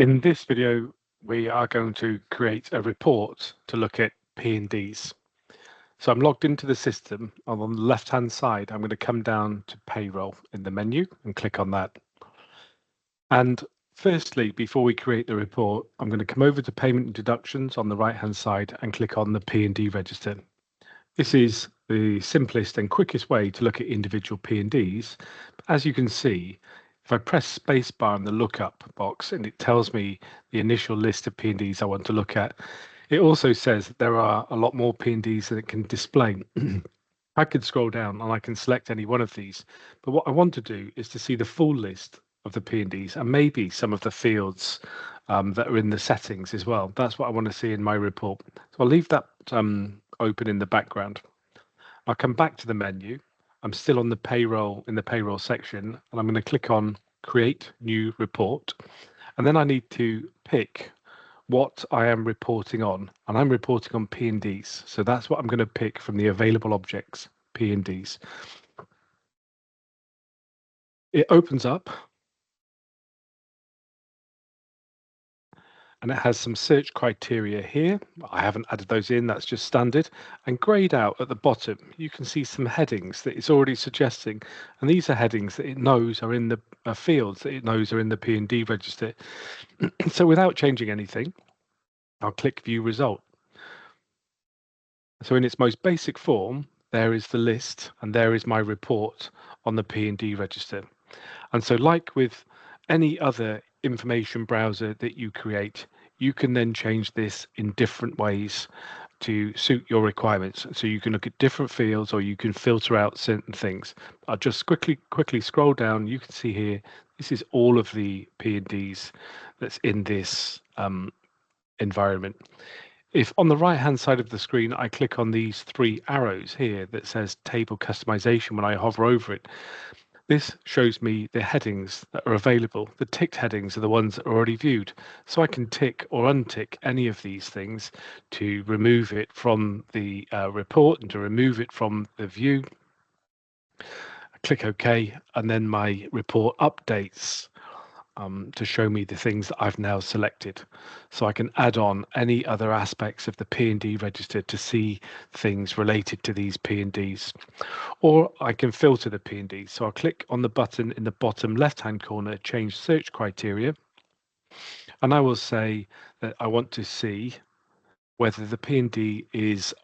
In this video, we are going to create a report to look at P&Ds. So I'm logged into the system. On the left-hand side, I'm going to come down to Payroll in the menu and click on that. And firstly, before we create the report, I'm going to come over to Payment and Deductions on the right-hand side and click on the P&D register. This is the simplest and quickest way to look at individual P&Ds. As you can see, if I press spacebar in the lookup box and it tells me the initial list of P&Ds I want to look at, it also says that there are a lot more P&Ds that it can display. I could scroll down and I can select any one of these, but what I want to do is to see the full list of the P&Ds and maybe some of the fields that are in the settings as well. That's what I want to see in my report. So I'll leave that open in the background. I'll come back to the menu. I'm still on the payroll in the payroll section, and I'm going to click on Create New Report. And then I need to pick what I am reporting on, and I'm reporting on P&Ds. So that's what I'm going to pick from the available objects, P&Ds. It opens up, and it has some search criteria here. I haven't added those in, that's just standard. And grayed out at the bottom, you can see some headings that it's already suggesting. And these are headings that it knows are in the fields that it knows are in the P&D register. So without changing anything, I'll click View Result. So in its most basic form, there is the list and there is my report on the P&D register. And so like with any other information browser that you create, you can then change this in different ways to suit your requirements. So you can look at different fields or you can filter out certain things. I'll just quickly scroll down. You can see here, this is all of the P&Ds that's in this environment. If on the right hand side of the screen, I click on these three arrows here that says table customization when I hover over it, this shows me the headings that are available. The ticked headings are the ones that are already viewed. So I can tick or untick any of these things to remove it from the report and to remove it from the view. I click OK, and then my report updates to show me the things that I've now selected. So I can add on any other aspects of the P&D register to see things related to these P&Ds. Or I can filter the P&Ds. So I'll click on the button in the bottom left-hand corner, change search criteria. And I will say that I want to see whether the P&D is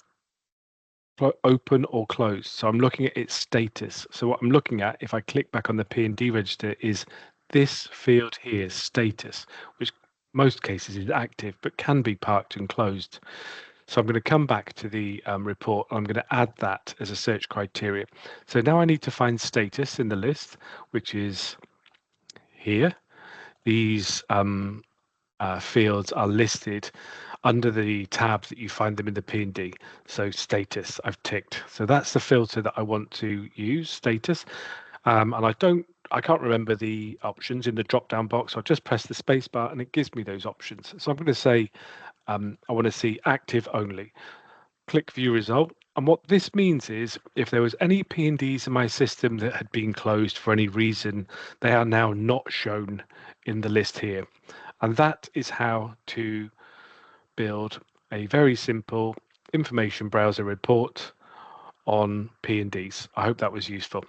open or closed. So I'm looking at its status. So what I'm looking at, if I click back on the P&D register, is this field here, status, which most cases is active, but can be parked and closed. So I'm going to come back to the report. I'm going to add that as a search criteria. So now I need to find status in the list, which is here. These fields are listed under the tabs that you find them in the P&D. So status, I've ticked. So that's the filter that I want to use, status. And I can't remember the options in the drop-down box. I'll just press the space bar and it gives me those options. So I'm going to say, I want to see active only. Click View Result. And what this means is if there was any P&Ds in my system that had been closed for any reason, they are now not shown in the list here. And that is how to build a very simple information browser report on P&Ds. I hope that was useful.